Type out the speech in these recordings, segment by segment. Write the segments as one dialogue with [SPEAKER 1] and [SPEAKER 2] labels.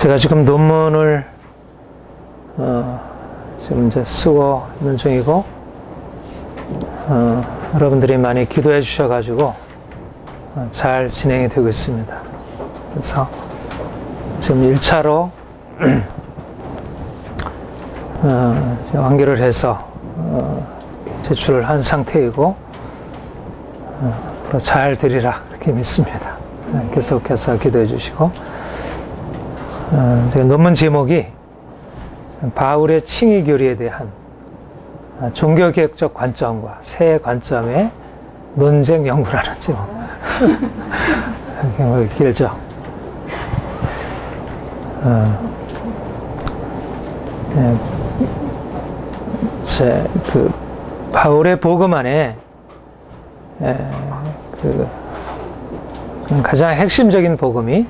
[SPEAKER 1] 제가 지금 논문을 지금 이제 쓰고 있는 중이고, 여러분들이 많이 기도해 주셔가지고 잘 진행이 되고 있습니다. 그래서 지금 1차로 완결을 해서 제출을 한 상태이고, 잘 되리라 그렇게 믿습니다. 계속해서 기도해 주시고, 제가 논문 제목이 바울의 칭의 교리에 대한 종교개혁적 관점과 새 관점의 논쟁 연구라는 제목. 굉장히 길죠. 바울의 복음 안에 가장 핵심적인 복음이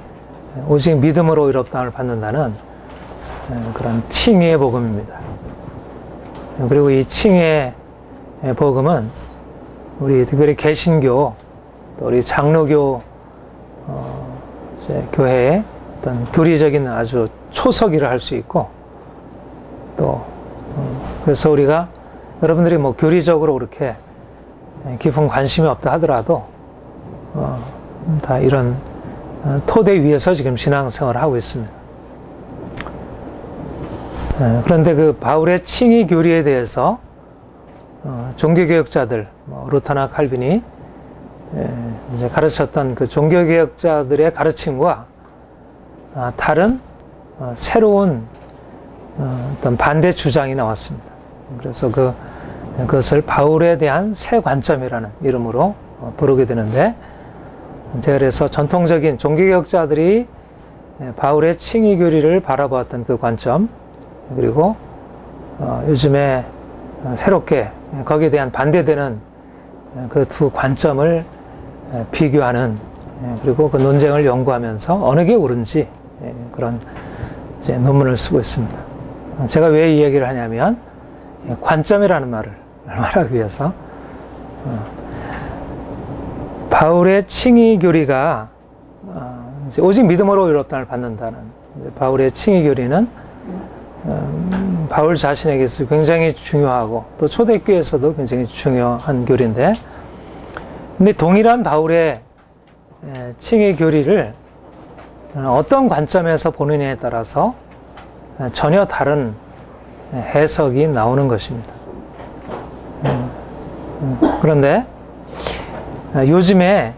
[SPEAKER 1] 오직 믿음으로 의롭다함을 받는다는 그런 칭의의 복음입니다. 그리고 이 칭의의 복음은 우리 특별히 개신교, 또 우리 장로교 교회의 어떤 교리적인 아주 초석이라 할 수 있고, 또 그래서 우리가 여러분들이 뭐 교리적으로 그렇게 깊은 관심이 없다 하더라도 다 이런 토대 위에서 지금 신앙생활을 하고 있습니다. 그런데 그 바울의 칭의 교리에 대해서 종교개혁자들, 루터나 칼빈이 이제 가르쳤던 그 종교개혁자들의 가르침과 다른 새로운 어떤 반대 주장이 나왔습니다. 그래서 그것을 바울에 대한 새 관점이라는 이름으로 부르게 되는데, 제가 그래서 전통적인 종교개혁자들이 바울의 칭의 교리를 바라보았던 그 관점, 그리고 요즘에 새롭게 거기에 대한 반대되는 그 두 관점을 비교하는, 그리고 그 논쟁을 연구하면서 어느 게 옳은지 그런 이제 논문을 쓰고 있습니다. 제가 왜 이 얘기를 하냐면, 관점이라는 말을 말하기 위해서, 바울의 칭의 교리가 이제 오직 믿음으로 의롭다함을 받는다는 바울의 칭의 교리는 바울 자신에게서 굉장히 중요하고, 또 초대교회에서도 굉장히 중요한 교리인데, 근데 동일한 바울의 칭의 교리를 어떤 관점에서 보느냐에 따라서 전혀 다른 해석이 나오는 것입니다. 그런데 요즘에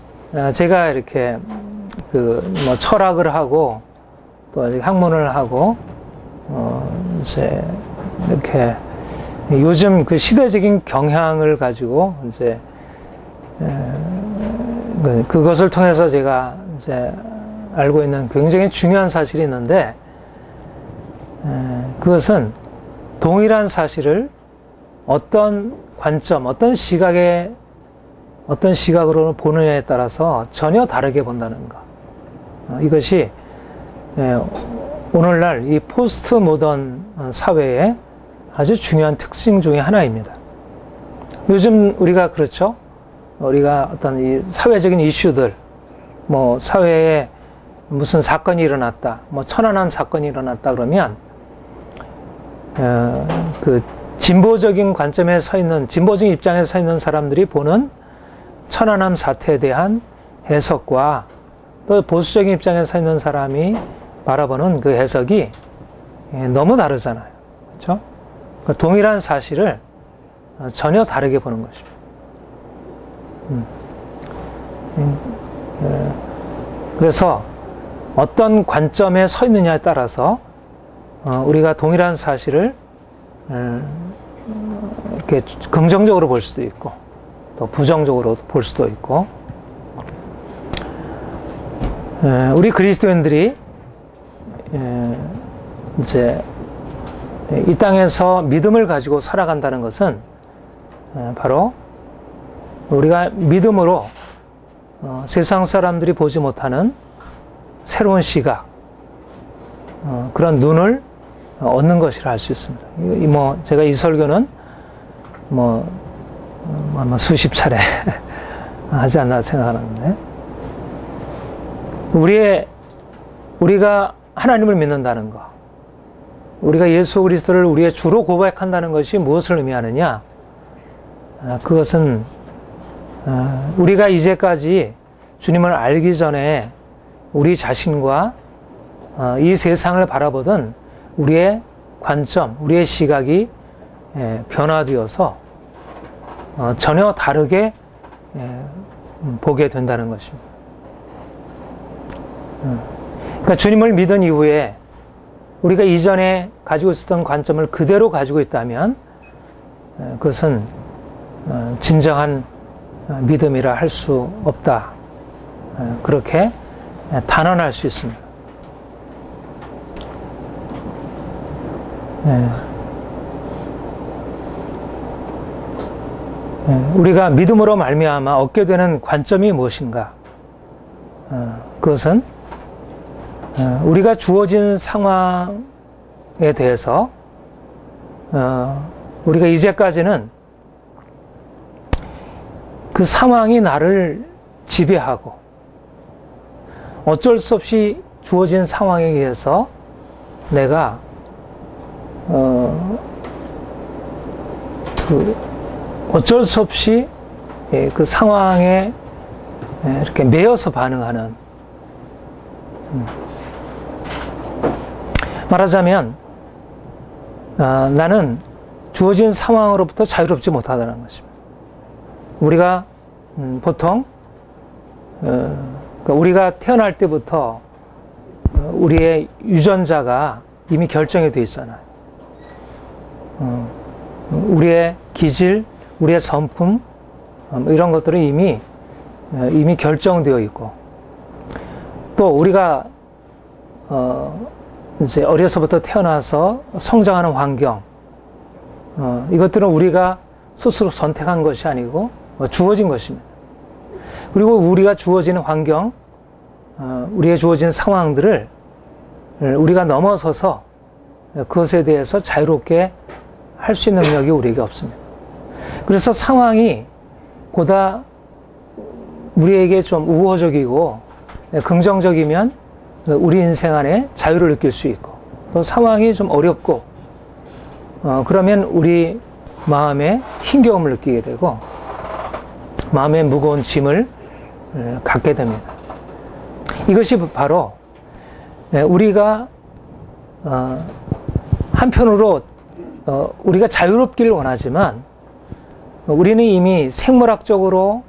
[SPEAKER 1] 제가 이렇게 뭐 철학을 하고 또 학문을 하고 이제 이렇게 요즘 그 시대적인 경향을 가지고 이제 그것을 통해서 제가 이제 알고 있는 굉장히 중요한 사실이 있는데, 그것은 동일한 사실을 어떤 관점, 어떤 시각으로 보느냐에 따라서 전혀 다르게 본다는 것. 이것이 오늘날 이 포스트 모던 사회의 아주 중요한 특징 중에 하나입니다. 요즘 우리가 그렇죠? 우리가 어떤 이 사회적인 이슈들, 뭐 사회에 무슨 사건이 일어났다, 뭐 천안함 사건이 일어났다 그러면 그 진보적인 관점에 서 있는, 진보적인 입장에 서 있는 사람들이 보는 천안함 사태에 대한 해석과 또 보수적인 입장에 서 있는 사람이 바라보는 그 해석이 너무 다르잖아요. 그렇죠? 그러니까 동일한 사실을 전혀 다르게 보는 것입니다. 그래서 어떤 관점에 서 있느냐에 따라서 우리가 동일한 사실을 이렇게 긍정적으로 볼 수도 있고, 또 부정적으로 볼 수도 있고, 우리 그리스도인들이 이제 이 땅에서 믿음을 가지고 살아간다는 것은 바로 우리가 믿음으로 세상 사람들이 보지 못하는 새로운 시각, 그런 눈을 얻는 것이라 할 수 있습니다. 제가 이 설교는 아마 수십 차례 하지 않나 생각하는데, 우리가 하나님을 믿는다는 것, 우리가 예수 그리스도를 우리의 주로 고백한다는 것이 무엇을 의미하느냐? 그것은 우리가 이제까지 주님을 알기 전에 우리 자신과 이 세상을 바라보던 우리의 관점, 우리의 시각이 변화되어서 전혀 다르게 보게 된다는 것입니다. 그러니까 주님을 믿은 이후에 우리가 이전에 가지고 있었던 관점을 그대로 가지고 있다면 그것은 진정한 믿음이라 할 수 없다. 그렇게 단언할 수 있습니다. 우리가 믿음으로 말미암아 얻게 되는 관점이 무엇인가? 그것은 우리가 주어진 상황에 대해서 우리가 이제까지는 그 상황이 나를 지배하고 어쩔 수 없이 주어진 상황에 의해서 내가 어쩔 수 없이 그 상황에 이렇게 매여서 반응하는, 말하자면 나는 주어진 상황으로부터 자유롭지 못하다는 것입니다. 우리가 보통 우리가 태어날 때부터 우리의 유전자가 이미 결정이 되어 있잖아요. 우리의 기질, 우리의 성품, 이런 것들은 이미 결정되어 있고, 또 우리가 이제 어려서부터 태어나서 성장하는 환경, 이것들은 우리가 스스로 선택한 것이 아니고 주어진 것입니다. 그리고 우리가 주어지는 환경, 우리의 주어진 상황들을 우리가 넘어서서 그것에 대해서 자유롭게 할 수 있는 능력이 우리에게 없습니다. 그래서 상황이 보다 우리에게 좀 우호적이고 긍정적이면 우리 인생 안에 자유를 느낄 수 있고, 또 상황이 좀 어렵고 그러면 우리 마음에 힘겨움을 느끼게 되고 마음에 무거운 짐을 갖게 됩니다. 이것이 바로 우리가 한편으로 우리가 자유롭기를 원하지만 우리는 이미 생물학적으로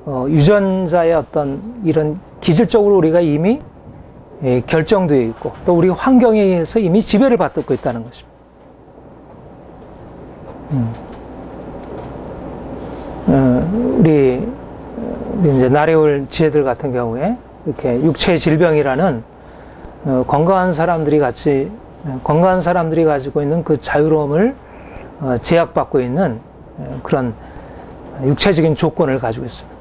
[SPEAKER 1] 유전자의 어떤 이런 기질적으로 우리가 이미 결정되어 있고, 또 우리 환경에 의해서 이미 지배를 받고 있다는 것입니다. 우리 이제 나래올 지혜들 같은 경우에 이렇게 육체 질병이라는 건강한 사람들이 가지고 있는 그 자유로움을 제약받고 있는 그런 육체적인 조건을 가지고 있습니다.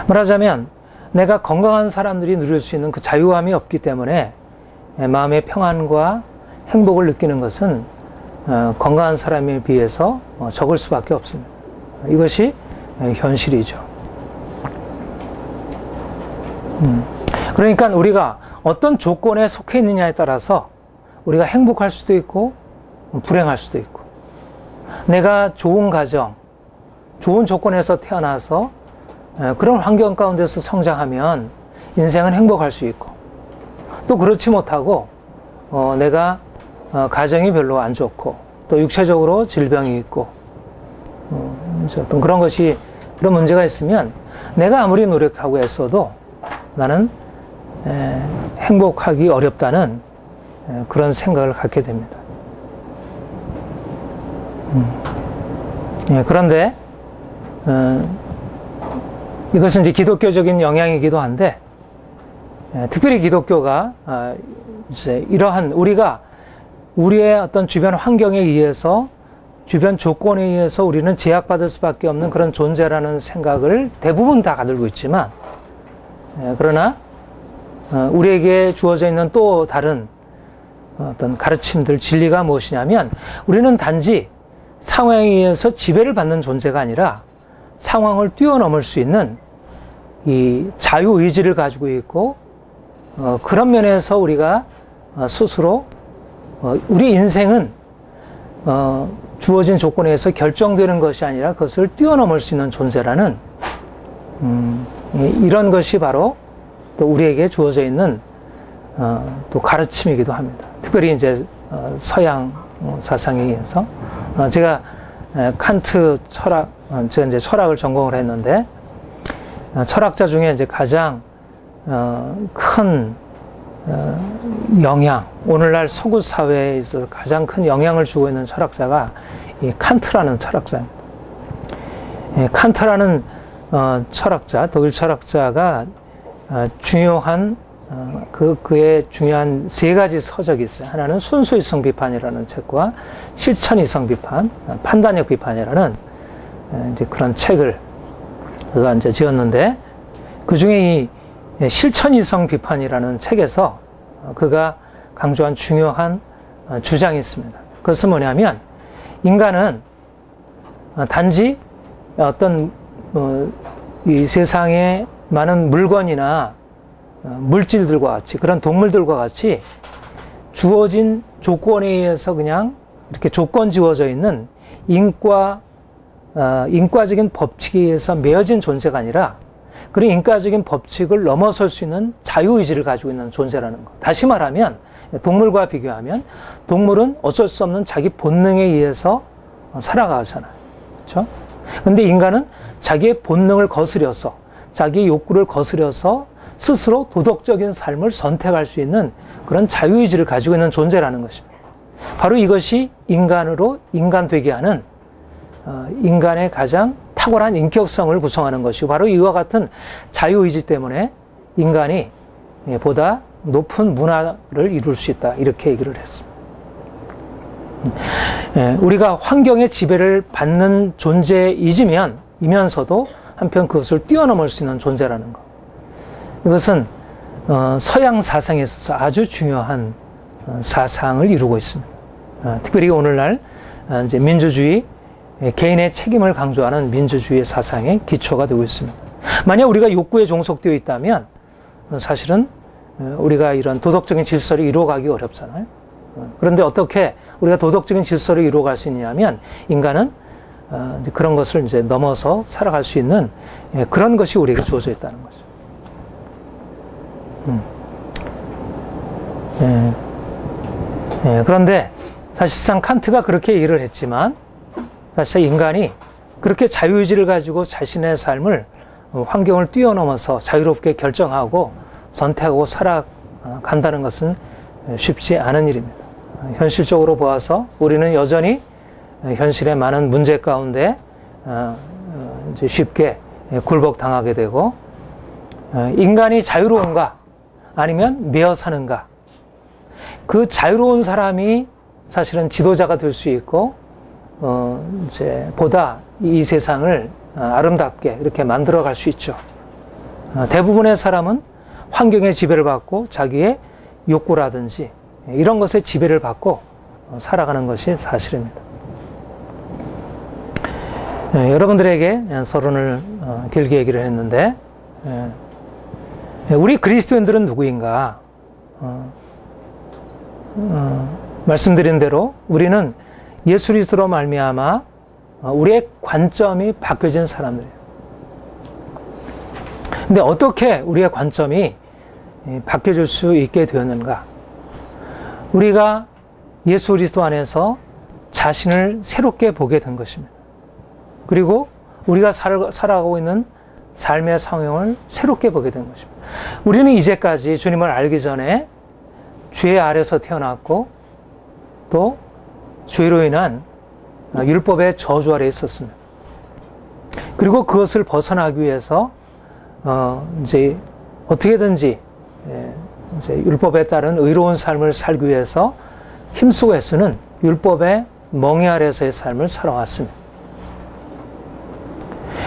[SPEAKER 1] 말하자면 내가 건강한 사람들이 누릴 수 있는 그 자유함이 없기 때문에 마음의 평안과 행복을 느끼는 것은 건강한 사람에 비해서 적을 수밖에 없습니다. 이것이 현실이죠. 그러니까 우리가 어떤 조건에 속해 있느냐에 따라서 우리가 행복할 수도 있고 불행할 수도 있고, 내가 좋은 가정, 좋은 조건에서 태어나서 그런 환경 가운데서 성장하면 인생은 행복할 수 있고, 또 그렇지 못하고 내가 가정이 별로 안 좋고 또 육체적으로 질병이 있고 어떤 그런 문제가 있으면 내가 아무리 노력하고 애써도 나는 행복하기 어렵다는 그런 생각을 갖게 됩니다. 그런데 이것은 이제 기독교적인 영향이기도 한데, 특별히 기독교가 이제 이러한 우리가 우리의 어떤 주변 환경에 의해서, 주변 조건에 의해서 우리는 제약받을 수밖에 없는 그런 존재라는 생각을 대부분 다 가지고 있지만, 그러나 우리에게 주어져 있는 또 다른 어떤 가르침들, 진리가 무엇이냐면, 우리는 단지 상황에 의해서 지배를 받는 존재가 아니라 상황을 뛰어넘을 수 있는 이 자유의지를 가지고 있고, 그런 면에서 우리가 스스로 우리 인생은 주어진 조건에 의해서 결정되는 것이 아니라 그것을 뛰어넘을 수 있는 존재라는 이런 것이 바로 또 우리에게 주어져 있는 또 가르침이기도 합니다. 특별히 이제 서양 사상에 의해서 제가 칸트 제가 이제 철학을 전공을 했는데 철학자 중에 이제 가장 큰 영향, 오늘날 서구 사회에 있어서 가장 큰 영향을 주고 있는 철학자가 이 칸트라는 철학자입니다. 칸트라는 철학자, 독일 철학자가 중요한 그의 중요한 세 가지 서적이 있어요. 하나는 순수이성 비판이라는 책과 실천이성 비판, 판단력 비판이라는 이제 그런 책을 그가 이제 지었는데 그 중에 이 실천이성 비판이라는 책에서 그가 강조한 중요한 주장이 있습니다. 그것은 뭐냐면 인간은 단지 어떤 이 세상에 많은 물건이나 물질들과 같이 그런 동물들과 같이 주어진 조건에 의해서 그냥 이렇게 조건 지어져 있는 인과적인 법칙에 의해서 매어진 존재가 아니라 그런 인과적인 법칙을 넘어설 수 있는 자유의지를 가지고 있는 존재라는 것. 다시 말하면 동물과 비교하면 동물은 어쩔 수 없는 자기 본능에 의해서 살아가잖아요. 그렇죠? 근데 인간은 자기의 본능을 거스려서 자기의 욕구를 거스려서 스스로 도덕적인 삶을 선택할 수 있는 그런 자유의지를 가지고 있는 존재라는 것입니다. 바로 이것이 인간으로 인간되게 하는 인간의 가장 탁월한 인격성을 구성하는 것이고 바로 이와 같은 자유의지 때문에 인간이 보다 높은 문화를 이룰 수 있다 이렇게 얘기를 했습니다. 우리가 환경의 지배를 받는 존재이면서도 한편 그것을 뛰어넘을 수 있는 존재라는 것. 이것은 서양 사상에 있어서 아주 중요한 사상을 이루고 있습니다. 특별히 오늘날 이제 민주주의, 개인의 책임을 강조하는 민주주의 사상의 기초가 되고 있습니다. 만약 우리가 욕구에 종속되어 있다면 사실은 우리가 이런 도덕적인 질서를 이루어가기 어렵잖아요. 그런데 어떻게 우리가 도덕적인 질서를 이루어갈 수 있냐면 인간은 그런 것을 이제 넘어서 살아갈 수 있는 그런 것이 우리에게 주어져 있다는 거죠. 그런데 사실상 칸트가 그렇게 얘기를 했지만 사실 인간이 그렇게 자유의지를 가지고 자신의 삶을 환경을 뛰어넘어서 자유롭게 결정하고 선택하고 살아간다는 것은 쉽지 않은 일입니다. 현실적으로 보아서 우리는 여전히 현실의 많은 문제 가운데 이제 쉽게 굴복당하게 되고 인간이 자유로운가 아니면 매어 사는가 그 자유로운 사람이 사실은 지도자가 될 수 있고 이제 보다 이 세상을 아름답게 이렇게 만들어 갈 수 있죠. 대부분의 사람은 환경의 지배를 받고 자기의 욕구라든지 이런 것에 지배를 받고 살아가는 것이 사실입니다. 여러분들에게 서론을 길게 얘기를 했는데 우리 그리스도인들은 누구인가? 말씀드린 대로 우리는 예수 그리스도로 말미암아 우리의 관점이 바뀌어진 사람들이에요. 근데 어떻게 우리의 관점이 바뀌어질 수 있게 되었는가? 우리가 예수 그리스도 안에서 자신을 새롭게 보게 된 것입니다. 그리고 우리가 살아가고 있는 삶의 상황을 새롭게 보게 된 것입니다. 우리는 이제까지 주님을 알기 전에 죄 아래서 태어났고 또 죄로 인한 율법의 저주 아래에 있었습니다. 그리고 그것을 벗어나기 위해서 이제 어떻게든지 이제 율법에 따른 의로운 삶을 살기 위해서 힘쓰고 애쓰는 율법의 멍에 아래서의 삶을 살아왔습니다.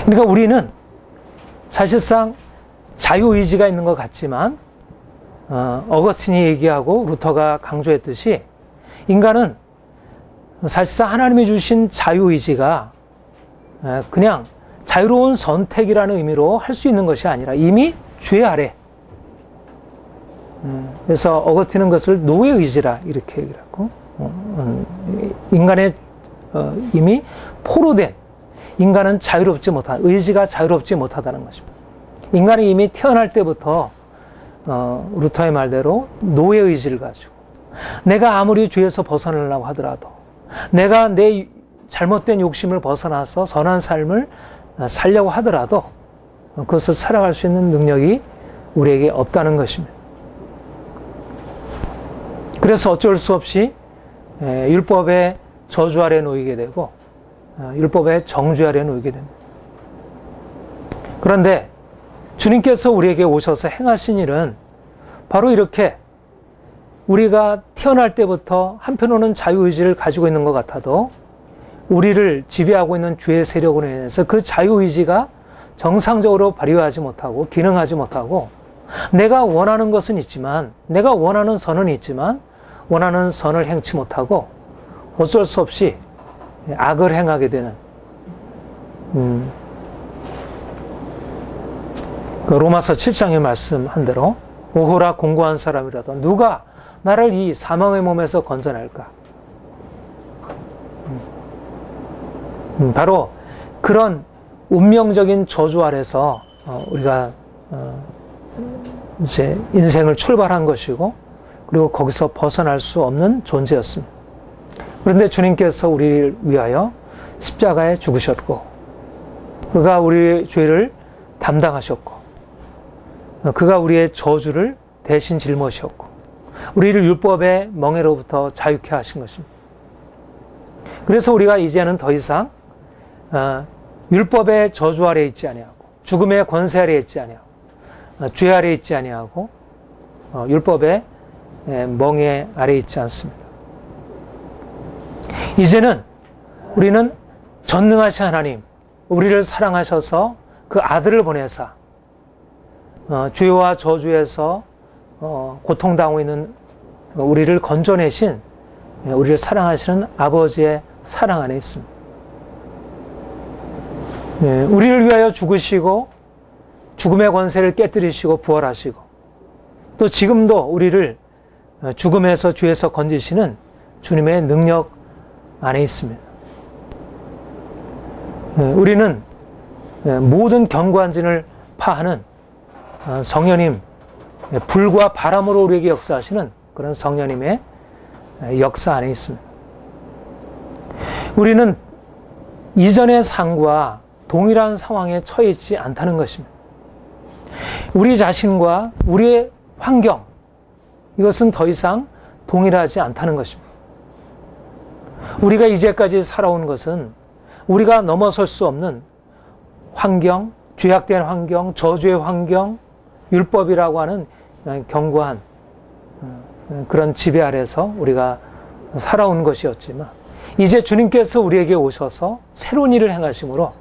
[SPEAKER 1] 그러니까 우리는 사실상 자유의지가 있는 것 같지만 어거스틴이 얘기하고 루터가 강조했듯이 인간은 사실상 하나님이 주신 자유의지가 그냥 자유로운 선택이라는 의미로 할 수 있는 것이 아니라 이미 죄 아래 그래서 어거티는 것을 노예의지라 이렇게 얘기를 하고, 인간의 이미 포로된, 인간은 자유롭지 못한, 의지가 자유롭지 못하다는 것입니다. 인간이 이미 태어날 때부터 루터의 말대로 노예의지를 가지고, 내가 아무리 죄에서 벗어나려고 하더라도, 내가 내 잘못된 욕심을 벗어나서 선한 삶을 살려고 하더라도 그것을 살아갈 수 있는 능력이 우리에게 없다는 것입니다. 그래서 어쩔 수 없이 율법의 저주 아래 놓이게 되고 율법의 정죄 아래 놓이게 됩니다. 그런데 주님께서 우리에게 오셔서 행하신 일은 바로 이렇게 우리가 태어날 때부터 한편으로는 자유의지를 가지고 있는 것 같아도 우리를 지배하고 있는 죄의 세력으로 인해서 그 자유의지가 정상적으로 발휘하지 못하고 기능하지 못하고 내가 원하는 것은 있지만, 내가 원하는 선은 있지만 원하는 선을 행치 못하고 어쩔 수 없이 악을 행하게 되는, 그 로마서 7장에 말씀한 대로 오호라 공고한 사람이라도 누가 나를 이 사망의 몸에서 건져낼까? 바로 그런 운명적인 저주 아래서 우리가 이제 인생을 출발한 것이고, 그리고 거기서 벗어날 수 없는 존재였습니다. 그런데 주님께서 우리를 위하여 십자가에 죽으셨고, 그가 우리의 죄를 담당하셨고, 그가 우리의 저주를 대신 짊어지셨고, 우리를 율법의 멍에로부터 자유케 하신 것입니다. 그래서 우리가 이제는 더 이상 율법의 저주 아래 있지 아니하고, 죽음의 권세 아래 있지 아니하고, 죄 아래 있지 아니하고, 율법의 멍에 아래 있지 않습니다. 이제는 우리는 전능하신 하나님, 우리를 사랑하셔서 그 아들을 보내사 죄와 저주에서 고통당하고 있는 우리를 건져내신, 우리를 사랑하시는 아버지의 사랑 안에 있습니다. 우리를 위하여 죽으시고 죽음의 권세를 깨뜨리시고 부활하시고, 또 지금도 우리를 죽음에서 죄에서 건지시는 주님의 능력 안에 있습니다. 우리는 모든 경관진을 파하는 성령님, 불과 바람으로 우리에게 역사하시는 그런 성령님의 역사 안에 있습니다. 우리는 이전의 삶과 동일한 상황에 처해 있지 않다는 것입니다. 우리 자신과 우리의 환경, 이것은 더 이상 동일하지 않다는 것입니다. 우리가 이제까지 살아온 것은 우리가 넘어설 수 없는 환경, 죄악된 환경, 저주의 환경, 율법이라고 하는 견고한 그런 지배 아래서 우리가 살아온 것이었지만, 이제 주님께서 우리에게 오셔서 새로운 일을 행하심으로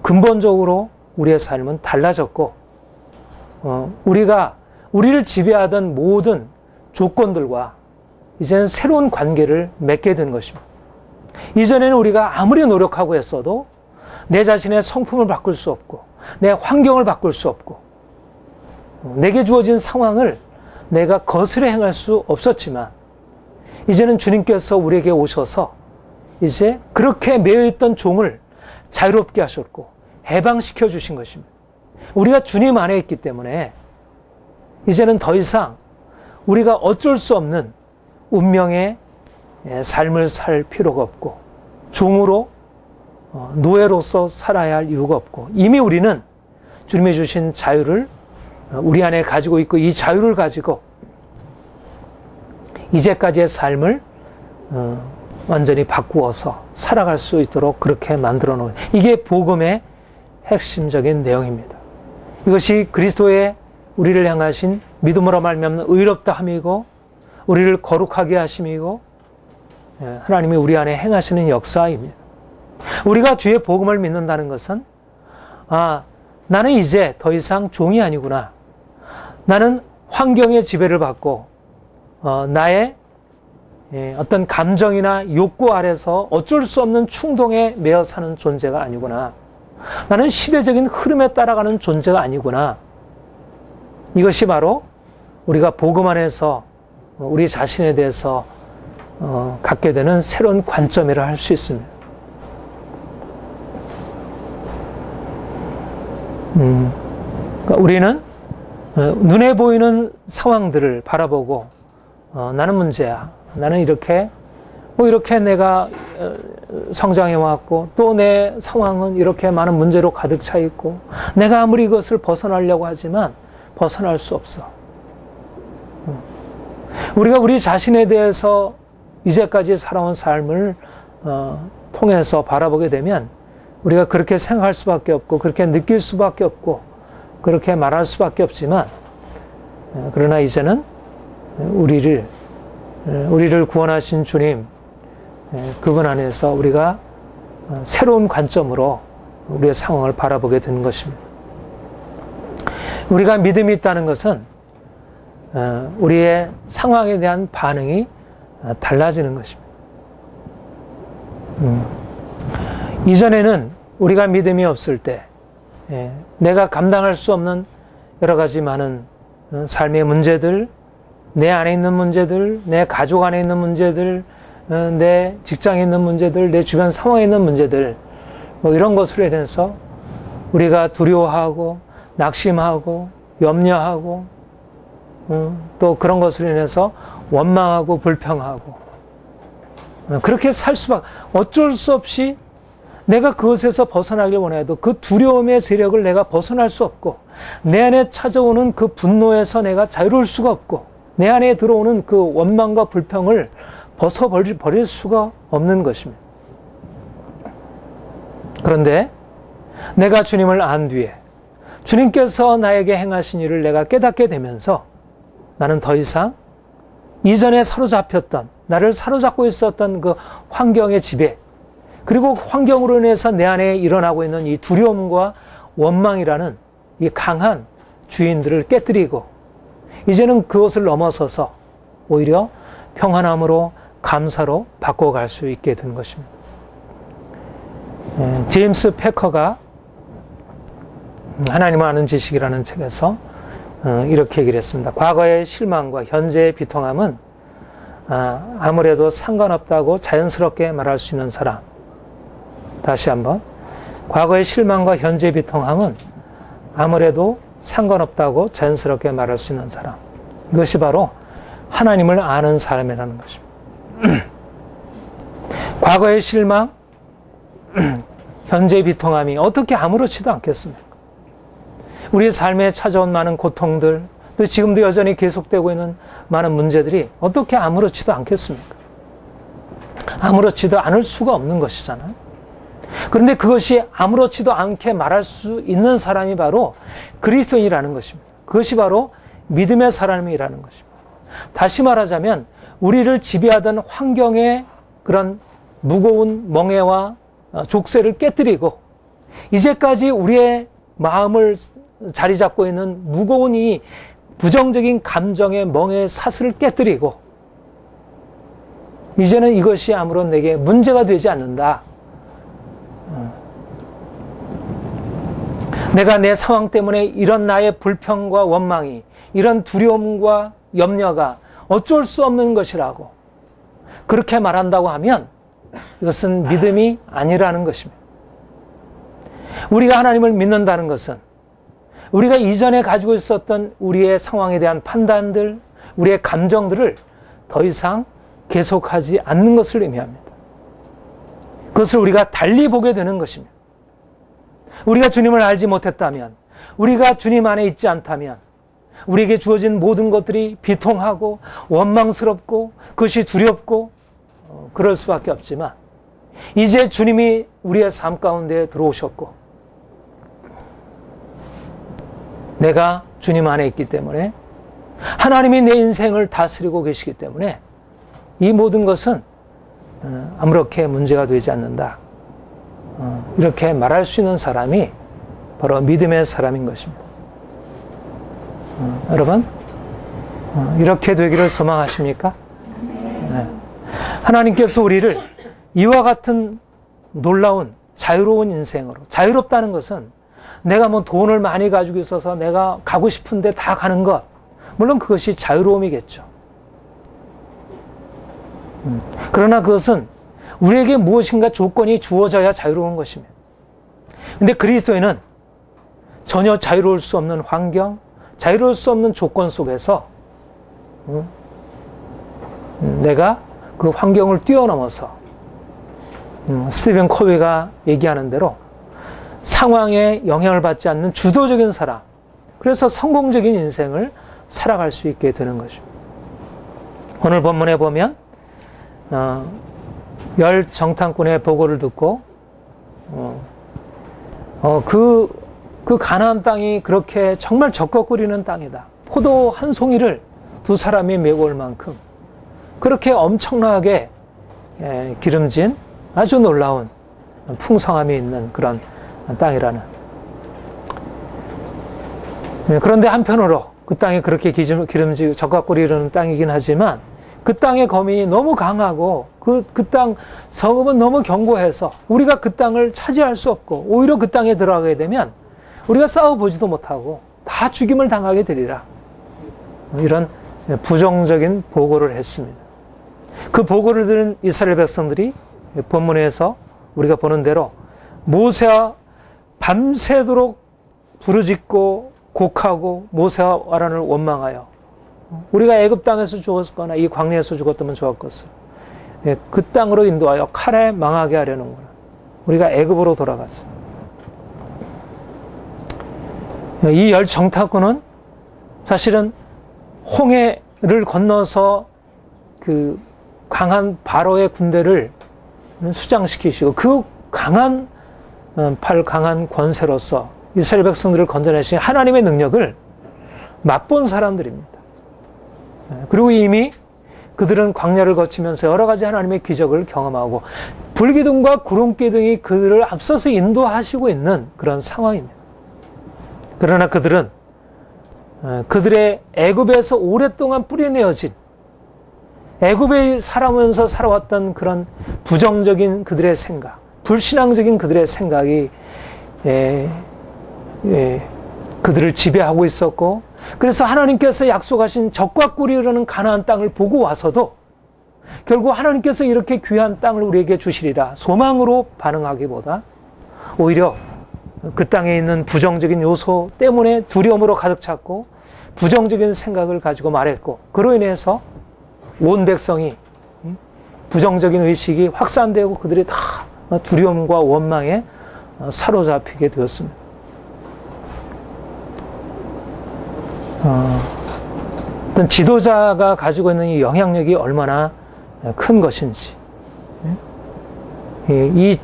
[SPEAKER 1] 근본적으로 우리의 삶은 달라졌고, 우리를 지배하던 모든 조건들과 이제는 새로운 관계를 맺게 된 것입니다. 이전에는 우리가 아무리 노력하고 했어도 내 자신의 성품을 바꿀 수 없고, 내 환경을 바꿀 수 없고, 내게 주어진 상황을 내가 거스려 행할 수 없었지만, 이제는 주님께서 우리에게 오셔서 이제 그렇게 매여있던 종을 자유롭게 하셨고 해방시켜 주신 것입니다. 우리가 주님 안에 있기 때문에 이제는 더 이상 우리가 어쩔 수 없는 운명의 삶을 살 필요가 없고, 종으로 노예로서 살아야 할 이유가 없고, 이미 우리는 주님이 주신 자유를 우리 안에 가지고 있고, 이 자유를 가지고 이제까지의 삶을 완전히 바꾸어서 살아갈 수 있도록 그렇게 만들어 놓은, 이게 복음의 핵심적인 내용입니다. 이것이 그리스도의 우리를 향하신 믿음으로 말미암는 의롭다 함이고, 우리를 거룩하게 하심이고, 하나님이 우리 안에 행하시는 역사입니다. 우리가 주의 복음을 믿는다는 것은, 나는 이제 더 이상 종이 아니구나. 나는 환경의 지배를 받고 나의 어떤 감정이나 욕구 아래서 어쩔 수 없는 충동에 매여 사는 존재가 아니구나. 나는 시대적인 흐름에 따라가는 존재가 아니구나. 이것이 바로 우리가 복음 안에서 우리 자신에 대해서 갖게 되는 새로운 관점이라 할 수 있습니다. 그러니까 우리는 눈에 보이는 상황들을 바라보고 나는 문제야. 나는 이렇게 내가 성장해 왔고 또 내 상황은 이렇게 많은 문제로 가득 차 있고 내가 아무리 이것을 벗어나려고 하지만 벗어날 수 없어. 우리가 우리 자신에 대해서 이제까지 살아온 삶을 통해서 바라보게 되면 우리가 그렇게 생각할 수밖에 없고 그렇게 느낄 수밖에 없고 그렇게 말할 수밖에 없지만 그러나 이제는 우리를 구원하신 주님 그분 안에서 우리가 새로운 관점으로 우리의 상황을 바라보게 되는 것입니다. 우리가 믿음이 있다는 것은 우리의 상황에 대한 반응이 달라지는 것입니다. 이전에는 우리가 믿음이 없을 때 내가 감당할 수 없는 여러 가지 많은 삶의 문제들, 내 안에 있는 문제들, 내 가족 안에 있는 문제들, 내 직장에 있는 문제들, 내 주변 상황에 있는 문제들 이런 것으로 인해서 우리가 두려워하고 낙심하고 염려하고 또 그런 것으로 인해서 원망하고 불평하고 그렇게 살 수밖에 어쩔 수 없이 내가 그것에서 벗어나길 원해도 그 두려움의 세력을 내가 벗어날 수 없고 내 안에 찾아오는 그 분노에서 내가 자유로울 수가 없고 내 안에 들어오는 그 원망과 불평을 벗어버릴 수가 없는 것입니다. 그런데 내가 주님을 안 뒤에 주님께서 나에게 행하신 일을 내가 깨닫게 되면서 나는 더 이상 이전에 사로잡혔던 나를 사로잡고 있었던 그 환경의 지배 그리고 환경으로 인해서 내 안에 일어나고 있는 이 두려움과 원망이라는 이 강한 주인들을 깨뜨리고 이제는 그것을 넘어서서 오히려 평안함으로 감사로 바꿔갈 수 있게 된 것입니다. 제임스 패커가 하나님을 아는 지식이라는 책에서 이렇게 얘기를 했습니다. 과거의 실망과 현재의 비통함은 아무래도 상관없다고 자연스럽게 말할 수 있는 사람. 다시 한번. 과거의 실망과 현재의 비통함은 아무래도 상관없다고 자연스럽게 말할 수 있는 사람. 이것이 바로 하나님을 아는 사람이라는 것입니다. 과거의 실망, 현재의 비통함이 어떻게 아무렇지도 않겠습니까? 우리의 삶에 찾아온 많은 고통들, 또 지금도 여전히 계속되고 있는 많은 문제들이 어떻게 아무렇지도 않겠습니까? 아무렇지도 않을 수가 없는 것이잖아요. 그런데 그것이 아무렇지도 않게 말할 수 있는 사람이 바로 그리스도인이라는 것입니다. 그것이 바로 믿음의 사람이라는 것입니다. 다시 말하자면 우리를 지배하던 환경의 그런 무거운 멍에와 족쇄를 깨뜨리고 이제까지 우리의 마음을 자리 잡고 있는 무거운 이 부정적인 감정의 멍에의 사슬을 깨뜨리고 이제는 이것이 아무런 내게 문제가 되지 않는다. 내가 내 상황 때문에 이런 나의 불평과 원망이 이런 두려움과 염려가 어쩔 수 없는 것이라고 그렇게 말한다고 하면 이것은 믿음이 아니라는 것입니다. 우리가 하나님을 믿는다는 것은 우리가 이전에 가지고 있었던 우리의 상황에 대한 판단들, 우리의 감정들을 더 이상 계속하지 않는 것을 의미합니다. 그것을 우리가 달리 보게 되는 것입니다. 우리가 주님을 알지 못했다면, 우리가 주님 안에 있지 않다면 우리에게 주어진 모든 것들이 비통하고 원망스럽고 그것이 두렵고 그럴 수밖에 없지만 이제 주님이 우리의 삶 가운데 들어오셨고 내가 주님 안에 있기 때문에 하나님이 내 인생을 다스리고 계시기 때문에 이 모든 것은 아무렇게 문제가 되지 않는다. 이렇게 말할 수 있는 사람이 바로 믿음의 사람인 것입니다. 여러분, 이렇게 되기를 소망하십니까? 네. 하나님께서 우리를 이와 같은 놀라운 자유로운 인생으로, 자유롭다는 것은 내가 뭐 돈을 많이 가지고 있어서 내가 가고 싶은데 다 가는 것, 물론 그것이 자유로움이겠죠. 그러나 그것은 우리에게 무엇인가 조건이 주어져야 자유로운 것입니다. 근데 그리스도인은 전혀 자유로울 수 없는 환경, 자유로울 수 없는 조건 속에서 내가 그 환경을 뛰어넘어서 스티븐 코비가 얘기하는 대로 상황에 영향을 받지 않는 주도적인 사람, 그래서 성공적인 인생을 살아갈 수 있게 되는 것입니다. 오늘 본문에 보면 열 정탐꾼의 보고를 듣고 그 가나안 땅이 그렇게 정말 적걱거리는 땅이다. 포도 한 송이를 두 사람이 메고 올 만큼 그렇게 엄청나게 기름진 아주 놀라운 풍성함이 있는 그런 땅이라는. 그런데 한편으로 그 땅이 그렇게 기름지고 적각거리는 땅이긴 하지만 그 땅의 거민이 너무 강하고 그 땅 성읍은 너무 견고해서 우리가 그 땅을 차지할 수 없고 오히려 그 땅에 들어가게 되면 우리가 싸워보지도 못하고 다 죽임을 당하게 되리라. 이런 부정적인 보고를 했습니다. 그 보고를 들은 이스라엘 백성들이 본문에서 우리가 보는 대로 모세와 밤새도록 부르짖고 곡하고 모세와 아론을 원망하여 우리가 애굽 땅에서 죽었거나 이 광야에서 죽었다면 좋았겠어. 그 땅으로 인도하여 칼에 망하게 하려는구나. 우리가 애굽으로 돌아가자. 이 열 정탐꾼은 사실은 홍해를 건너서 그 강한 바로의 군대를 수장시키시고 그 강한 권세로서 이스라엘 백성들을 건져내신 하나님의 능력을 맛본 사람들입니다. 그리고 이미 그들은 광야를 거치면서 여러 가지 하나님의 기적을 경험하고 불기둥과 구름기둥이 그들을 앞서서 인도하시고 있는 그런 상황입니다. 그러나 그들은 그들의 애굽에서 오랫동안 뿌리내어진 애굽에 살아오면서 살아왔던 그런 부정적인 그들의 생각, 불신앙적인 그들의 생각이 그들을 지배하고 있었고, 그래서 하나님께서 약속하신 적과 꿀이 흐르는 가나안 땅을 보고 와서도 결국 하나님께서 이렇게 귀한 땅을 우리에게 주시리라 소망으로 반응하기보다 오히려 그 땅에 있는 부정적인 요소 때문에 두려움으로 가득 찼고 부정적인 생각을 가지고 말했고, 그로 인해서 온 백성이 부정적인 의식이 확산되고 그들이 다 두려움과 원망에 사로잡히게 되었습니다. 어떤 지도자가 가지고 있는 이 영향력이 얼마나 큰 것인지, 이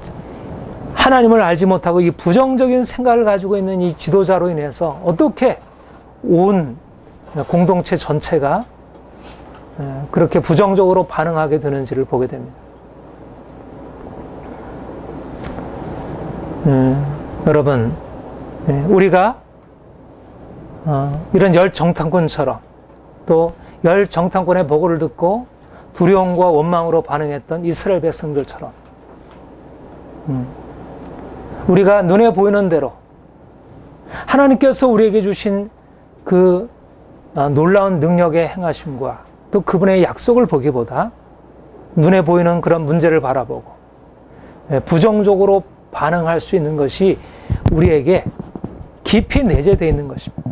[SPEAKER 1] 하나님을 알지 못하고 이 부정적인 생각을 가지고 있는 이 지도자로 인해서 어떻게 온 공동체 전체가 그렇게 부정적으로 반응하게 되는지를 보게 됩니다. 여러분, 우리가 이런 열 정탐꾼처럼 또 열 정탐꾼의 보고를 듣고 두려움과 원망으로 반응했던 이스라엘 백성들처럼 우리가 눈에 보이는 대로 하나님께서 우리에게 주신 그 놀라운 능력의 행하심과 또 그분의 약속을 보기보다 눈에 보이는 그런 문제를 바라보고 부정적으로 반응할 수 있는 것이 우리에게 깊이 내재되어 있는 것입니다.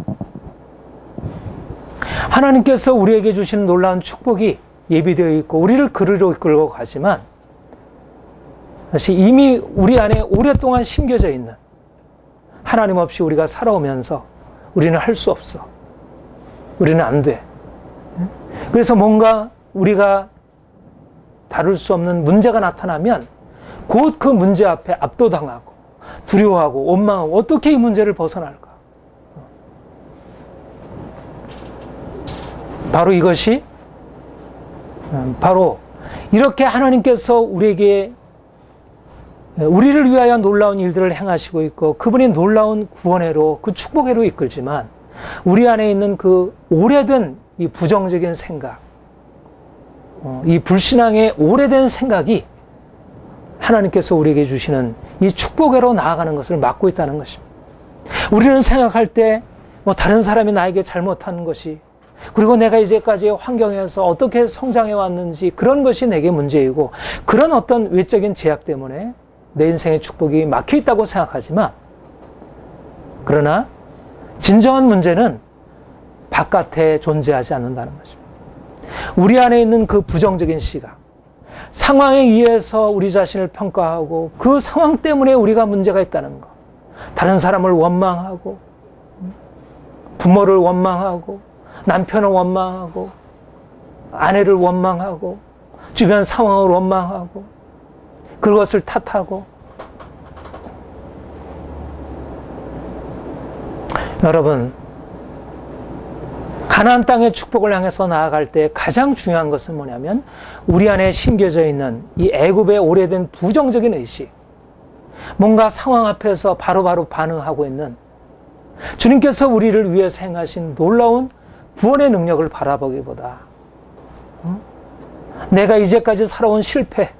[SPEAKER 1] 하나님께서 우리에게 주신 놀라운 축복이 예비되어 있고 우리를 그리로 이끌고 가지만 사실 이미 우리 안에 오랫동안 심겨져 있는, 하나님 없이 우리가 살아오면서 우리는 할 수 없어, 우리는 안 돼, 그래서 뭔가 우리가 다룰 수 없는 문제가 나타나면 곧 그 문제 앞에 압도당하고 두려워하고 원망하고 어떻게 이 문제를 벗어날까. 바로 이것이 바로 이렇게 하나님께서 우리에게 우리를 위하여 놀라운 일들을 행하시고 있고 그분이 놀라운 구원회로 그 축복회로 이끌지만 우리 안에 있는 그 오래된 이 부정적인 생각, 이 불신앙의 오래된 생각이 하나님께서 우리에게 주시는 이 축복회로 나아가는 것을 막고 있다는 것입니다. 우리는 생각할 때 다른 사람이 나에게 잘못한 것이, 그리고 내가 이제까지 환경에서 어떻게 성장해 왔는지 그런 것이 내게 문제이고, 그런 어떤 외적인 제약 때문에 내 인생의 축복이 막혀 있다고 생각하지만, 그러나 진정한 문제는 바깥에 존재하지 않는다는 것입니다. 우리 안에 있는 그 부정적인 시각, 상황에 의해서 우리 자신을 평가하고 그 상황 때문에 우리가 문제가 있다는 것, 다른 사람을 원망하고 부모를 원망하고 남편을 원망하고 아내를 원망하고 주변 상황을 원망하고 그것을 탓하고, 여러분, 가나안 땅의 축복을 향해서 나아갈 때 가장 중요한 것은 뭐냐면, 우리 안에 심겨져 있는 이 애굽의 오래된 부정적인 의식, 뭔가 상황 앞에서 바로바로 반응하고 있는, 주님께서 우리를 위해서 행하신 놀라운 구원의 능력을 바라보기보다 내가 이제까지 살아온 실패,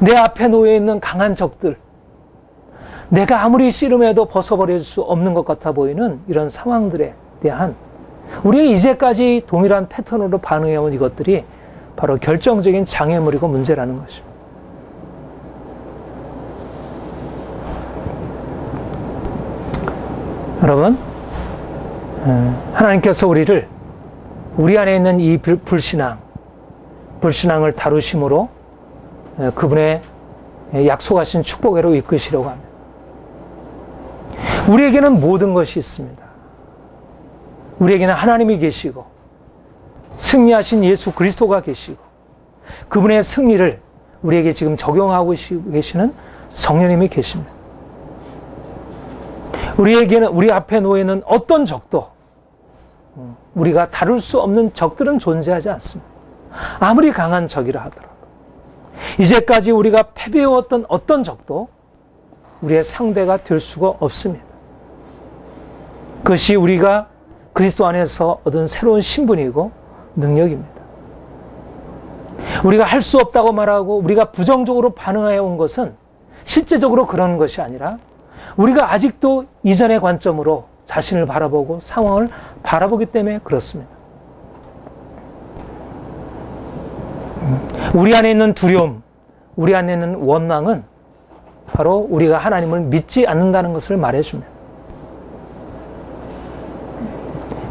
[SPEAKER 1] 내 앞에 놓여 있는 강한 적들, 내가 아무리 씨름해도 벗어버릴 수 없는 것 같아 보이는 이런 상황들에 대한 우리가 이제까지 동일한 패턴으로 반응해온 이것들이 바로 결정적인 장애물이고 문제라는 것입니다. 여러분, 하나님께서 우리 안에 있는 이 불신앙을 다루심으로 그분의 약속하신 축복으로 이끄시려고 합니다. 우리에게는 모든 것이 있습니다. 우리에게는 하나님이 계시고 승리하신 예수 그리스도가 계시고 그분의 승리를 우리에게 지금 적용하고 계시는 성령님이 계십니다. 우리에게는, 우리 앞에 놓여있는 어떤 적도 우리가 다룰 수 없는 적들은 존재하지 않습니다. 아무리 강한 적이라 하더라도 이제까지 우리가 패배해왔던 어떤 적도 우리의 상대가 될 수가 없습니다. 그것이 우리가 그리스도 안에서 얻은 새로운 신분이고 능력입니다. 우리가 할 수 없다고 말하고 우리가 부정적으로 반응해 온 것은 실제적으로 그런 것이 아니라 우리가 아직도 이전의 관점으로 자신을 바라보고 상황을 바라보기 때문에 그렇습니다. 우리 안에 있는 두려움, 우리 안에 있는 원망은 바로 우리가 하나님을 믿지 않는다는 것을 말해줍니다.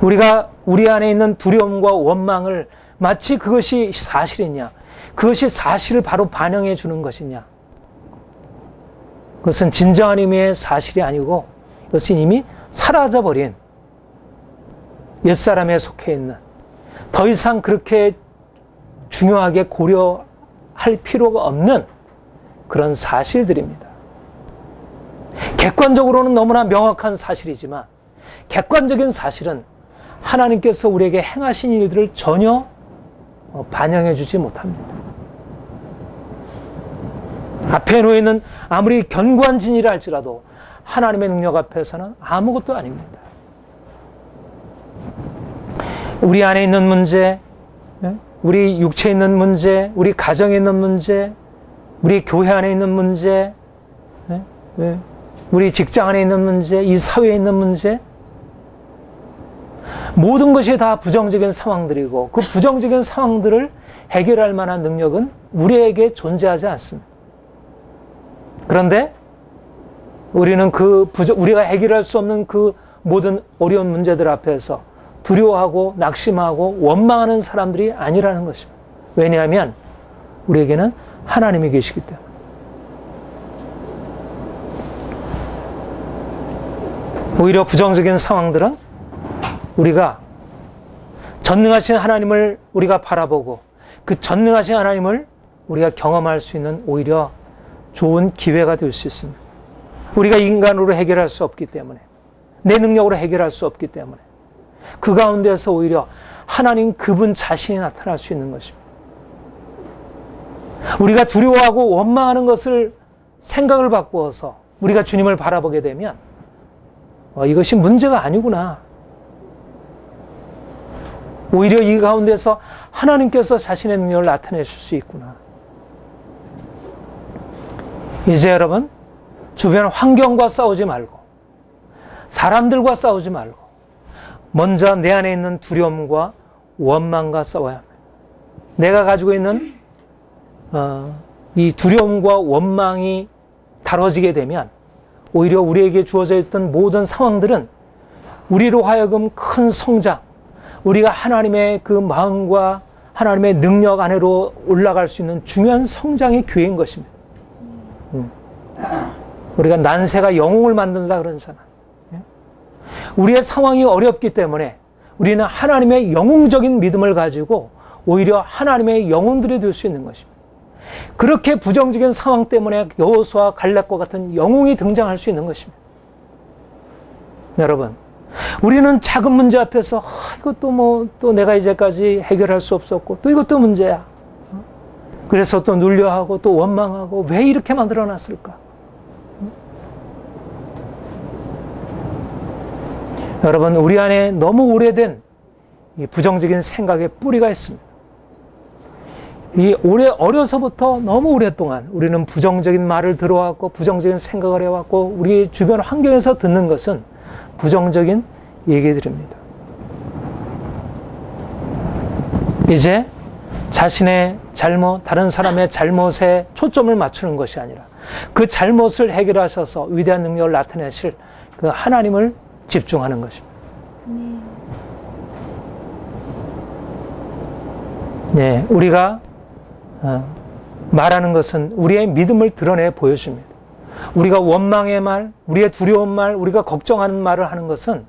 [SPEAKER 1] 우리가 우리 안에 있는 두려움과 원망을 마치 그것이 사실이냐, 그것이 사실을 바로 반영해 주는 것이냐, 그것은 진정한 의미의 사실이 아니고 이것은 이미 사라져버린 옛사람에 속해 있는, 더 이상 그렇게 중요하게 고려할 필요가 없는 그런 사실들입니다. 객관적으로는 너무나 명확한 사실이지만 객관적인 사실은 하나님께서 우리에게 행하신 일들을 전혀 반영해 주지 못합니다. 앞에 놓여있는 아무리 견고한 진리라 할지라도 하나님의 능력 앞에서는 아무것도 아닙니다. 우리 안에 있는 문제, 우리 육체에 있는 문제, 우리 가정에 있는 문제, 우리 교회 안에 있는 문제, 우리 직장 안에 있는 문제, 이 사회에 있는 문제, 모든 것이 다 부정적인 상황들이고 그 부정적인 상황들을 해결할 만한 능력은 우리에게 존재하지 않습니다. 그런데 우리는 우리가 해결할 수 없는 그 모든 어려운 문제들 앞에서 두려워하고 낙심하고 원망하는 사람들이 아니라는 것입니다. 왜냐하면 우리에게는 하나님이 계시기 때문에. 오히려 부정적인 상황들은 우리가 전능하신 하나님을 우리가 바라보고 그 전능하신 하나님을 우리가 경험할 수 있는 오히려 좋은 기회가 될 수 있습니다. 우리가 인간으로 해결할 수 없기 때문에, 내 능력으로 해결할 수 없기 때문에 그 가운데서 오히려 하나님 그분 자신이 나타날 수 있는 것입니다. 우리가 두려워하고 원망하는 것을 생각을 바꾸어서 우리가 주님을 바라보게 되면 이것이 문제가 아니구나. 오히려 이 가운데서 하나님께서 자신의 능력을 나타내실 수 있구나. 이제 여러분, 주변 환경과 싸우지 말고 사람들과 싸우지 말고 먼저 내 안에 있는 두려움과 원망과 싸워야 합니다. 내가 가지고 있는 이 두려움과 원망이 다뤄지게 되면 오히려 우리에게 주어져 있던 모든 상황들은 우리로 하여금 큰 성장, 우리가 하나님의 그 마음과 하나님의 능력 안으로 올라갈 수 있는 중요한 성장의 기회인 것입니다. 우리가 난세가 영웅을 만든다 그러잖아. 우리의 상황이 어렵기 때문에 우리는 하나님의 영웅적인 믿음을 가지고 오히려 하나님의 영웅들이 될 수 있는 것입니다. 그렇게 부정적인 상황 때문에 여호수아 갈렙과 같은 영웅이 등장할 수 있는 것입니다. 여러분, 우리는 작은 문제 앞에서 이것도 또 내가 이제까지 해결할 수 없었고 또 이것도 문제야. 그래서 또 눌려하고 또 원망하고 왜 이렇게 만들어놨을까? 여러분, 우리 안에 너무 오래된 이 부정적인 생각의 뿌리가 있습니다. 어려서부터 너무 오랫동안 우리는 부정적인 말을 들어왔고 부정적인 생각을 해왔고 우리 주변 환경에서 듣는 것은 부정적인 얘기들입니다. 이제 자신의 잘못, 다른 사람의 잘못에 초점을 맞추는 것이 아니라 그 잘못을 해결하셔서 위대한 능력을 나타내실 그 하나님을 집중하는 것입니다. 네, 우리가 말하는 것은 우리의 믿음을 드러내 보여줍니다. 우리가 원망의 말, 우리의 두려운 말, 우리가 걱정하는 말을 하는 것은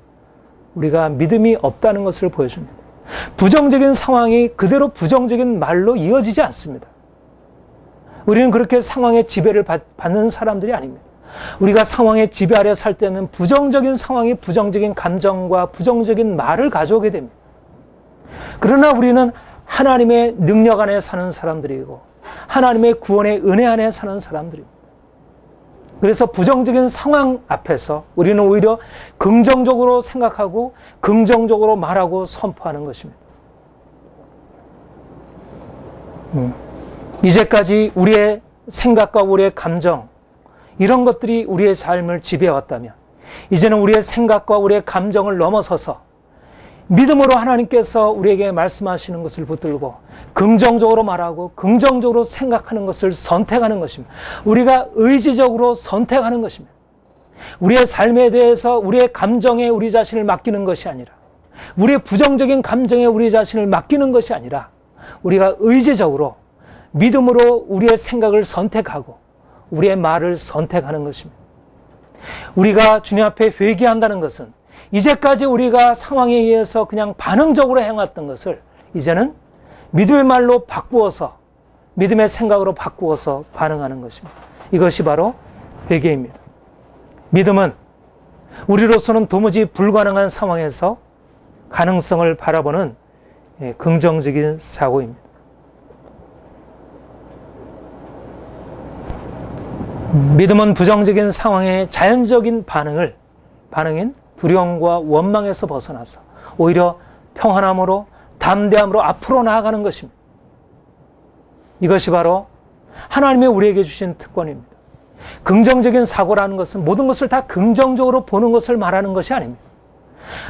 [SPEAKER 1] 우리가 믿음이 없다는 것을 보여줍니다. 부정적인 상황이 그대로 부정적인 말로 이어지지 않습니다. 우리는 그렇게 상황의 지배를 받는 사람들이 아닙니다. 우리가 상황의 지배 아래 살 때는 부정적인 상황이 부정적인 감정과 부정적인 말을 가져오게 됩니다. 그러나 우리는 하나님의 능력 안에 사는 사람들이고 하나님의 구원의 은혜 안에 사는 사람들입니다. 그래서 부정적인 상황 앞에서 우리는 오히려 긍정적으로 생각하고 긍정적으로 말하고 선포하는 것입니다. 이제까지 우리의 생각과 우리의 감정 이런 것들이 우리의 삶을 지배해왔다면 이제는 우리의 생각과 우리의 감정을 넘어서서 믿음으로 하나님께서 우리에게 말씀하시는 것을 붙들고 긍정적으로 말하고 긍정적으로 생각하는 것을 선택하는 것입니다. 우리가 의지적으로 선택하는 것입니다. 우리의 삶에 대해서 우리의 감정에 우리 자신을 맡기는 것이 아니라 우리의 부정적인 감정에 우리 자신을 맡기는 것이 아니라 우리가 의지적으로 믿음으로 우리의 생각을 선택하고 우리의 말을 선택하는 것입니다. 우리가 주님 앞에 회개한다는 것은 이제까지 우리가 상황에 의해서 그냥 반응적으로 행했던 것을 이제는 믿음의 말로 바꾸어서 믿음의 생각으로 바꾸어서 반응하는 것입니다. 이것이 바로 회개입니다. 믿음은 우리로서는 도무지 불가능한 상황에서 가능성을 바라보는 긍정적인 사고입니다. 믿음은 부정적인 상황의 자연적인 반응인 두려움과 원망에서 벗어나서 오히려 평안함으로 담대함으로 앞으로 나아가는 것입니다. 이것이 바로 하나님이 우리에게 주신 특권입니다. 긍정적인 사고라는 것은 모든 것을 다 긍정적으로 보는 것을 말하는 것이 아닙니다.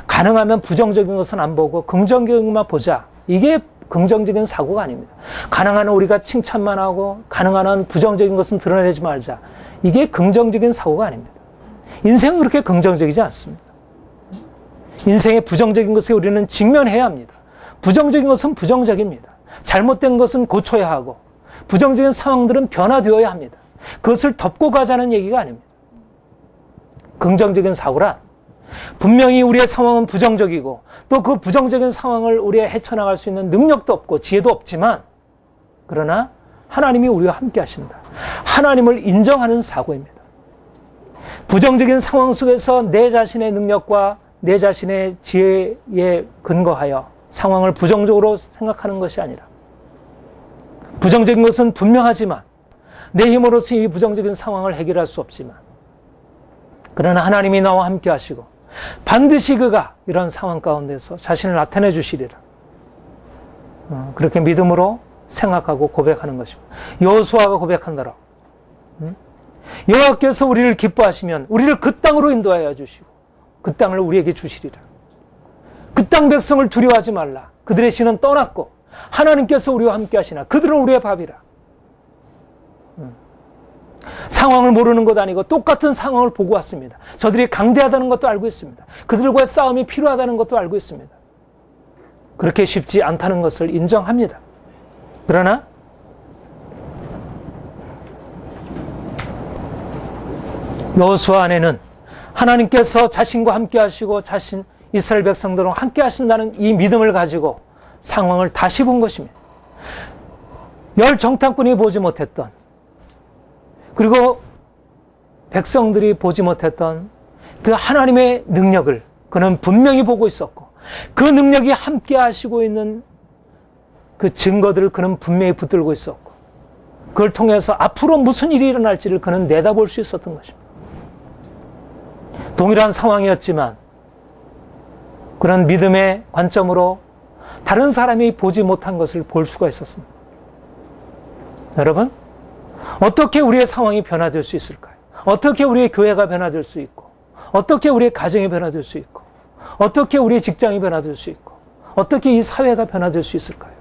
[SPEAKER 1] 가능하면 부정적인 것은 안 보고 긍정적인 것만 보자. 이게 긍정적인 사고가 아닙니다. 가능한 한 우리가 칭찬만 하고 가능한 한 부정적인 것은 드러내지 말자. 이게 긍정적인 사고가 아닙니다. 인생은 그렇게 긍정적이지 않습니다. 인생의 부정적인 것에 우리는 직면해야 합니다. 부정적인 것은 부정적입니다. 잘못된 것은 고쳐야 하고 부정적인 상황들은 변화되어야 합니다. 그것을 덮고 가자는 얘기가 아닙니다. 긍정적인 사고란 분명히 우리의 상황은 부정적이고 또 그 부정적인 상황을 우리가 헤쳐나갈 수 있는 능력도 없고 지혜도 없지만 그러나 하나님이 우리와 함께 하신다. 하나님을 인정하는 사고입니다. 부정적인 상황 속에서 내 자신의 능력과 내 자신의 지혜에 근거하여 상황을 부정적으로 생각하는 것이 아니라 부정적인 것은 분명하지만 내 힘으로서 이 부정적인 상황을 해결할 수 없지만 그러나 하나님이 나와 함께 하시고 반드시 그가 이런 상황 가운데서 자신을 나타내 주시리라. 그렇게 믿음으로 생각하고 고백하는 것입니다. 여호수아가 고백한다라. 여호와께서 우리를 기뻐하시면 우리를 그 땅으로 인도하여 주시고 그 땅을 우리에게 주시리라. 땅 백성을 두려워하지 말라. 그들의 신은 떠났고 하나님께서 우리와 함께 하시나 그들은 우리의 밥이라. 상황을 모르는 것 아니고 똑같은 상황을 보고 왔습니다. 저들이 강대하다는 것도 알고 있습니다. 그들과의 싸움이 필요하다는 것도 알고 있습니다. 그렇게 쉽지 않다는 것을 인정합니다. 그러나 여호수아 안에는 하나님께서 자신과 함께 하시고 자신 이스라엘 백성들과 함께 하신다는 이 믿음을 가지고 상황을 다시 본 것입니다. 열 정탐꾼이 보지 못했던, 그리고 백성들이 보지 못했던 그 하나님의 능력을 그는 분명히 보고 있었고, 그 능력이 함께 하시고 있는 그 증거들을 그는 분명히 붙들고 있었고, 그걸 통해서 앞으로 무슨 일이 일어날지를 그는 내다볼 수 있었던 것입니다. 동일한 상황이었지만 그런 믿음의 관점으로 다른 사람이 보지 못한 것을 볼 수가 있었습니다. 여러분, 어떻게 우리의 상황이 변화될 수 있을까요? 어떻게 우리의 교회가 변화될 수 있고, 어떻게 우리의 가정이 변화될 수 있고, 어떻게 우리의 직장이 변화될 수 있고, 어떻게 이 사회가 변화될 수 있을까요?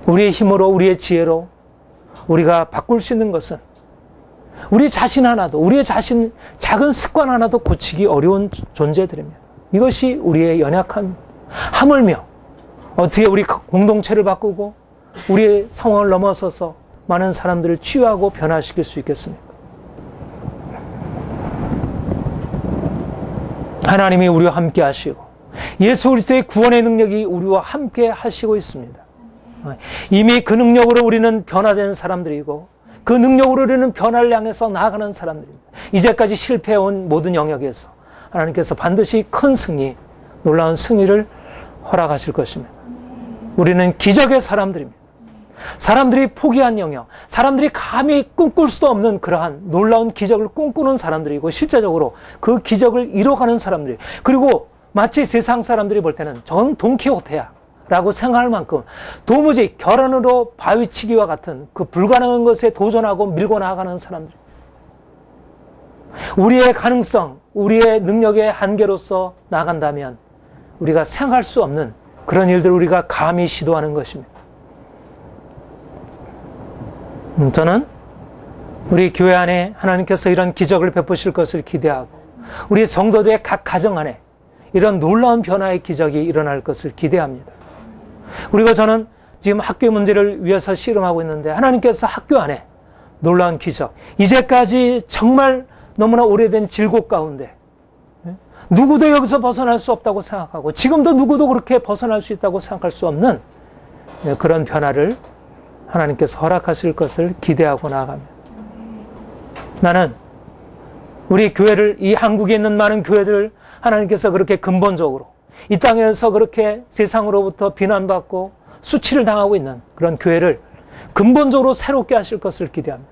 [SPEAKER 1] 우리의 힘으로, 우리의 지혜로 우리가 바꿀 수 있는 것은 우리 자신 하나도, 우리의 자신 작은 습관 하나도 고치기 어려운 존재들입니다. 이것이 우리의 연약함, 하물며 어떻게 우리 공동체를 바꾸고 우리의 상황을 넘어서서 많은 사람들을 치유하고 변화시킬 수 있겠습니까? 하나님이 우리와 함께 하시고 예수 그리스도의 구원의 능력이 우리와 함께 하시고 있습니다. 이미 그 능력으로 우리는 변화된 사람들이고 그 능력으로 우리는 변화를 향해서 나아가는 사람들입니다. 이제까지 실패해온 모든 영역에서 하나님께서 반드시 큰 승리, 놀라운 승리를 허락하실 것입니다. 우리는 기적의 사람들입니다. 사람들이 포기한 영역, 사람들이 감히 꿈꿀 수도 없는 그러한 놀라운 기적을 꿈꾸는 사람들이고, 실제적으로 그 기적을 이뤄가는 사람들이, 그리고 마치 세상 사람들이 볼 때는 전 돈키호테야 라고 생각할 만큼 도무지 결혼으로 바위치기와 같은 그 불가능한 것에 도전하고 밀고 나아가는 사람들, 우리의 가능성, 우리의 능력의 한계로서 나간다면 우리가 생각할 수 없는 그런 일들을 우리가 감히 시도하는 것입니다. 저는 우리 교회 안에 하나님께서 이런 기적을 베푸실 것을 기대하고, 우리 성도들의 각 가정 안에 이런 놀라운 변화의 기적이 일어날 것을 기대합니다. 그리고 저는 지금 학교 문제를 위해서 씨름하고 있는데, 하나님께서 학교 안에 놀라운 기적, 이제까지 정말 너무나 오래된 질곡 가운데 누구도 여기서 벗어날 수 없다고 생각하고, 지금도 누구도 그렇게 벗어날 수 있다고 생각할 수 없는 그런 변화를 하나님께서 허락하실 것을 기대하고 나아갑니다. 나는 우리 교회를, 이 한국에 있는 많은 교회들을 하나님께서 그렇게 근본적으로 이 땅에서 그렇게 세상으로부터 비난받고 수치를 당하고 있는 그런 교회를 근본적으로 새롭게 하실 것을 기대합니다.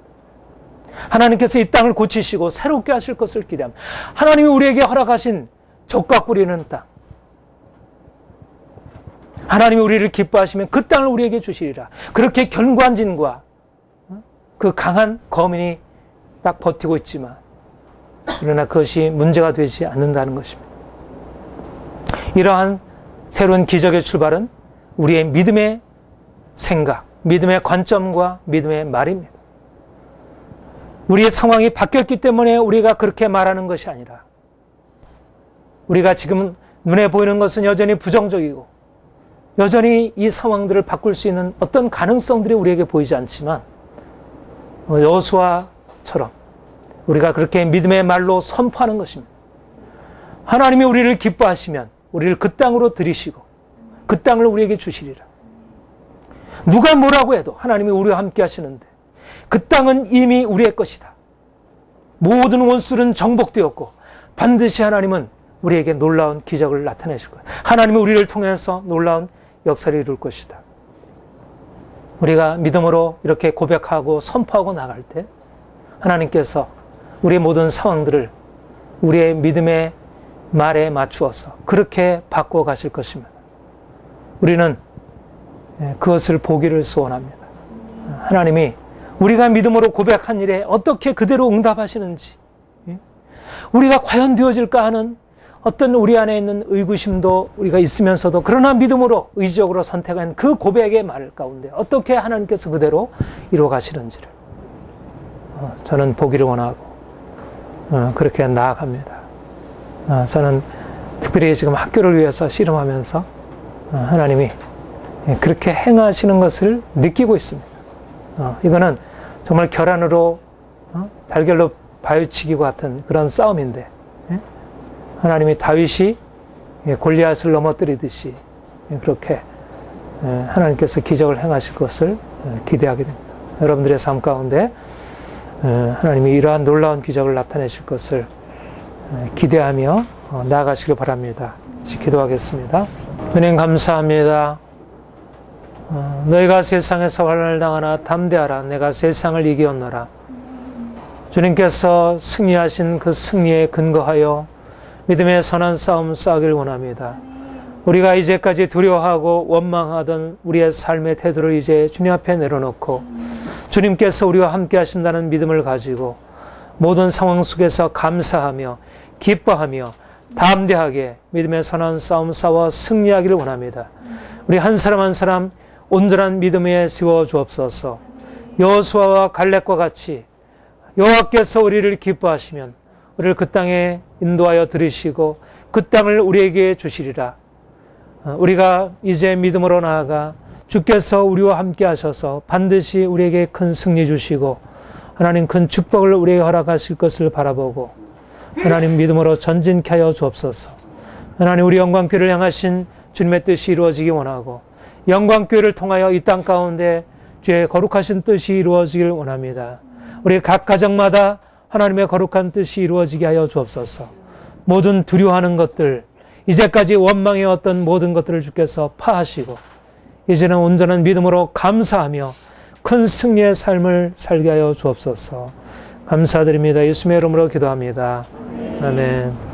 [SPEAKER 1] 하나님께서 이 땅을 고치시고 새롭게 하실 것을 기대합니다. 하나님이 우리에게 허락하신 적과 뿌리는 땅, 하나님이 우리를 기뻐하시면 그 땅을 우리에게 주시리라. 그렇게 견관진과 그 강한 거민이 딱 버티고 있지만, 그러나 그것이 문제가 되지 않는다는 것입니다. 이러한 새로운 기적의 출발은 우리의 믿음의 생각, 믿음의 관점과 믿음의 말입니다. 우리의 상황이 바뀌었기 때문에 우리가 그렇게 말하는 것이 아니라, 우리가 지금 눈에 보이는 것은 여전히 부정적이고 여전히 이 상황들을 바꿀 수 있는 어떤 가능성들이 우리에게 보이지 않지만, 여호수아처럼 우리가 그렇게 믿음의 말로 선포하는 것입니다. 하나님이 우리를 기뻐하시면 우리를 그 땅으로 들이시고 그 땅을 우리에게 주시리라. 누가 뭐라고 해도 하나님이 우리와 함께 하시는데 그 땅은 이미 우리의 것이다. 모든 원수는 정복되었고 반드시 하나님은 우리에게 놀라운 기적을 나타내실 거예요. 하나님은 우리를 통해서 놀라운 역사를 이룰 것이다. 우리가 믿음으로 이렇게 고백하고 선포하고 나갈 때 하나님께서 우리의 모든 상황들을 우리의 믿음의 말에 맞추어서 그렇게 바꿔 가실 것입니다. 우리는 그것을 보기를 소원합니다. 하나님이 우리가 믿음으로 고백한 일에 어떻게 그대로 응답하시는지, 우리가 과연 되어질까 하는 어떤 우리 안에 있는 의구심도 우리가 있으면서도 그러나 믿음으로 의지적으로 선택한 그 고백의 말 가운데 어떻게 하나님께서 그대로 이루어 가시는지를 저는 보기를 원하고 그렇게 나아갑니다. 저는 특별히 지금 학교를 위해서 씨름하면서 하나님이 그렇게 행하시는 것을 느끼고 있습니다. 이거는 정말 결안으로 달걀로 바위치기 같은 그런 싸움인데 하나님이 다윗이 골리앗을 넘어뜨리듯이 그렇게 하나님께서 기적을 행하실 것을 기대하게 됩니다. 여러분들의 삶 가운데 하나님이 이러한 놀라운 기적을 나타내실 것을 기대하며 나아가시길 바랍니다. 기도하겠습니다. 은행 감사합니다. 너희가 세상에서 환난을 당하나 담대하라. 내가 세상을 이기었노라. 주님께서 승리하신 그 승리에 근거하여 믿음의 선한 싸움 싸우길 원합니다. 우리가 이제까지 두려워하고 원망하던 우리의 삶의 태도를 이제 주님 앞에 내려놓고 주님께서 우리와 함께 하신다는 믿음을 가지고 모든 상황 속에서 감사하며 기뻐하며 담대하게 믿음의 선한 싸움 싸워 승리하기를 원합니다. 우리 한 사람 한 사람 온전한 믿음에 세워 주옵소서. 여호수아와 갈렙과 같이 여호와께서 우리를 기뻐하시면 우리를 그 땅에 인도하여 들이시고 그 땅을 우리에게 주시리라. 우리가 이제 믿음으로 나아가 주께서 우리와 함께 하셔서 반드시 우리에게 큰 승리 주시고 하나님 큰 축복을 우리에게 허락하실 것을 바라보고 하나님 믿음으로 전진케 하여 주옵소서. 하나님 우리 영광교회를 향하신 주님의 뜻이 이루어지기 원하고 영광교회를 통하여 이 땅 가운데 주의 거룩하신 뜻이 이루어지길 원합니다. 우리 각 가정마다 하나님의 거룩한 뜻이 이루어지게 하여 주옵소서. 모든 두려워하는 것들, 이제까지 원망해왔던 모든 것들을 주께서 파하시고 이제는 온전한 믿음으로 감사하며 큰 승리의 삶을 살게 하여 주옵소서. 감사드립니다. 예수님의 이름으로 기도합니다. 아멘.